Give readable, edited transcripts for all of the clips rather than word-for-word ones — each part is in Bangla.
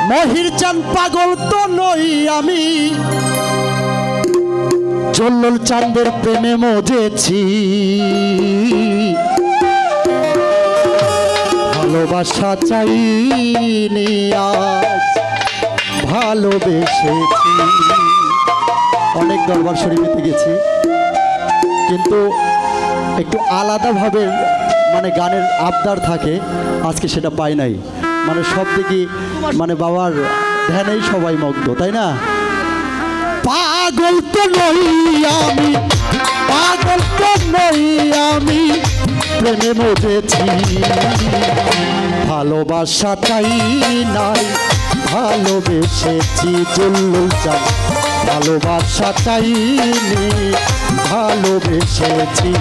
মহির চান পাগল তো নই আমি, জল্লল চাঁদের প্রেমে মজেছি। ভালোবাসা চাইনি আজ ভালোবেসেছি। অনেক দরবার শরীফেতে গেছি, কিন্তু একটু আলাদাভাবে মানে গানের আবদার থাকে, আজকে সেটা পাই নাই। মানে সব দিকে মানে বাবার ধ্যানেই সবাই মগ্ন, তাই না? পাগল তো নই আমি, পাগল তো নই আমি, প্রেমে মজেছি। ভালোবাসা চাই নাই ভালোবেসেছি। জল্লুল চাঁদ ভালোবাসা চাইনি ভালোবেসেছি।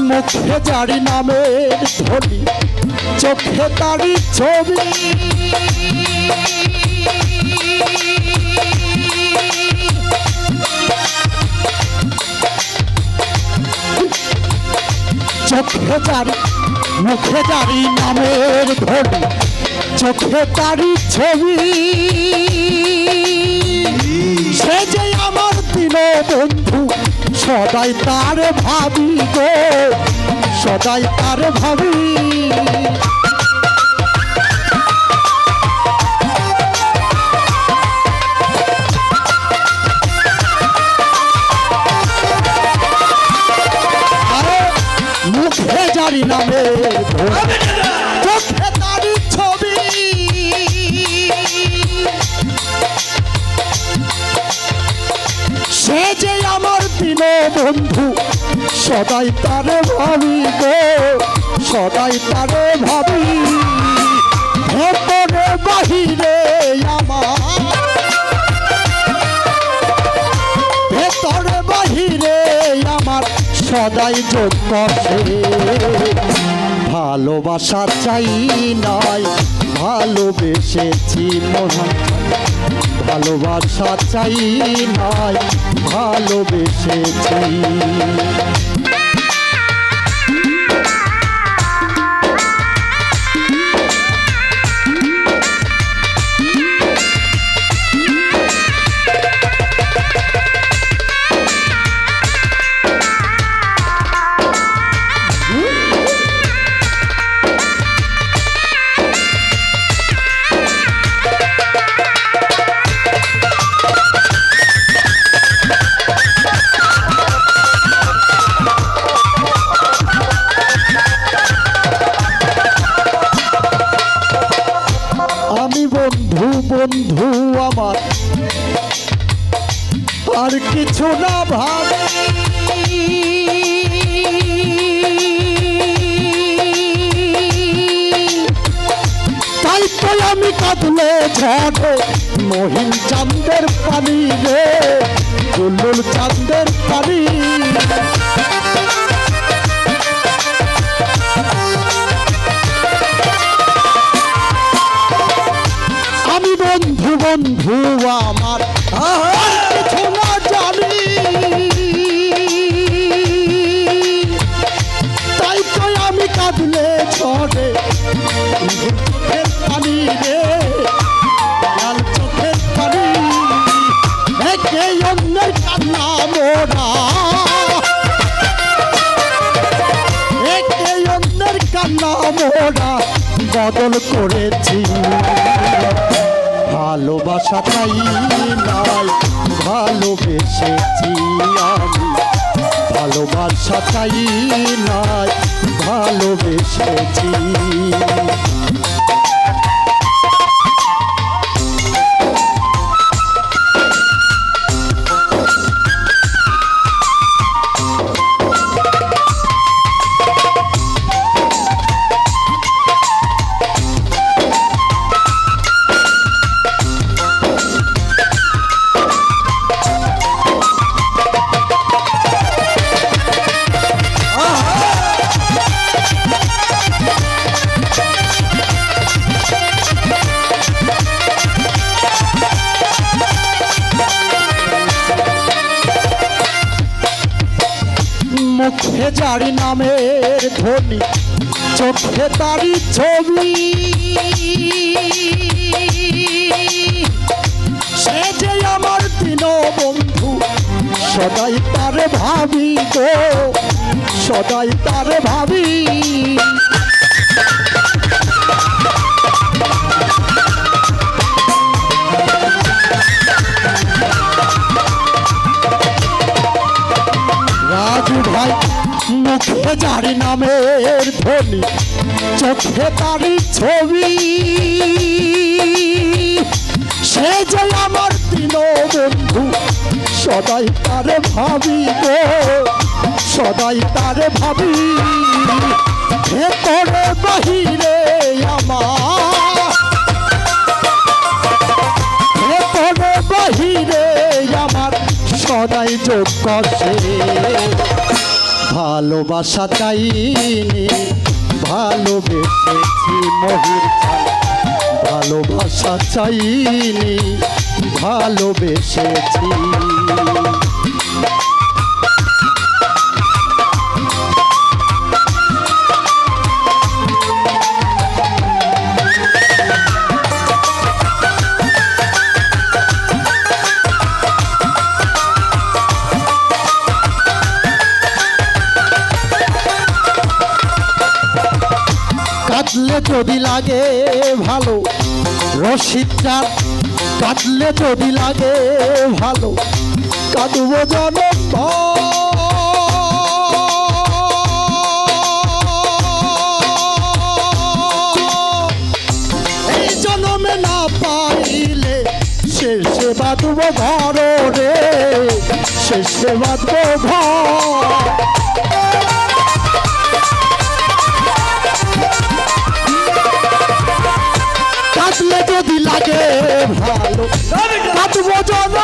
মুখে জারি নামের ধ্বনি, চোখে তারি ছবি, চোখে জারি মুখে জারি নামের ধ্বনি, চোখে তারি ছবি। সে যে আমার দিন বন্ধু, সদাই তার ভাবি গো, সদাই তার ভাবি। মুখে জারি নামে চোখে তারি ছবি, সে যে আমার দিন বন্ধু, সদাই তারে ভাবি গো, সদাই তারে ভাবি। ভেতরে বাহিরে আমার, ভেতরে বাহিরে আমার সদাই যোগ করছে। ভালোবাসা চাই নাই ভালোবেসেছি মহান, ভালোবাসা চাই নাই ভালোবেসেছি। বন্ধু বন্ধু আমার আর কিছু না ভাবি, তাই তো আমি কাঁদলে ঝড়ে মহিন চাঁদের পানি রে, জল্লুল চাঁদের পানি। বন্ধু বন্ধু আমার আর কিছু না জানি, তাই তো আমি কাঁদলে ছড়ে চোখের পানি রে, লাল চোখের পানি। একে অন্যের কান্না মোরা, একে অন্যের কান্না মোরা বদল করেছি। ভালোবাসা চাই নাই ভালোবেসেছি আমি, ভালোবাসা চাই নাই ভালোবেসেছি। মুখে যারি নামের ধ্বনি, চোখে তারি ছবি, সে যে আমার দিন বন্ধু, সদাই তারে ভাবি গো, সদাই তারে ভাবি। রাজু ভাই মুখে যারি নামের ধ্বনি, চোখে তারি ছবি, সে যে আমার দিন বন্ধু, সদাই তারে ভাবি গো, সদাই তারে ভাবি। ভেতরে বাহিরে আমার, ভেতরে বাহিরে আমার সদাই যোগ্য সে। ভালোবাসা চাইনি ভালোবেসেছি মহির চাল, ভালোবাসা চাইনি ভালোবেসেছি। কাঁদলে যদি লাগে ভালো রশিদ চাঁদ, কাঁদলে যদি লাগে ভালো কাঁদব জনম এই জনমে না পাইলে শেষে বাঁধব ঘর রে, শেষে বাঁধব ঘর। কাঁদলে যদি লাগে ভালো কাঁদব জনম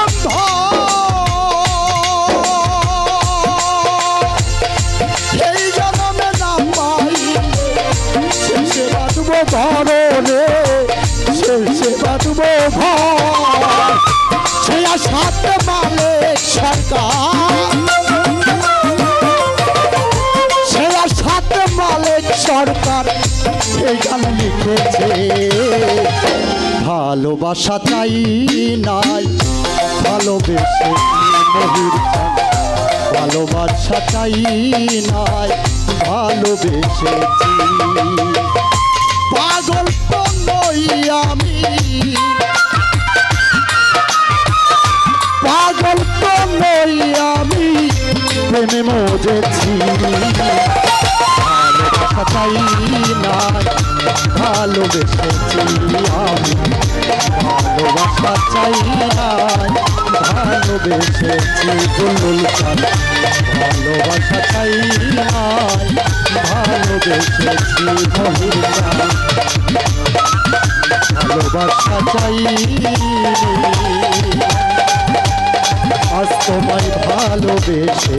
এই জনমে না পাই শেষে বাঁধব ঘর রে, শেষে বাঁধব ঘর। সে আশাতে মালিক সরকার, সে আশাতে মালিক সরকার এই গান লিখেছে। ভালোবাসা চাই নাই ভালোবেসে মহির চান, ভালোবাসা চাই নাই ভালোবেসেছি। পাগল তো নই আমি, পাগল তো নই আমি, প্রেমে মজেছি। ভালোবাসা চাই নাই ভালোবেসেছি আমি, ভালোবাসা চাই নাই ভালোবেসেছি। বুলবুল চান ভালোবাসা চাই নাই ভালোবেসেছি। মহির চান ভালোবাসা চাই, আজ তোমায় ভালোবেসে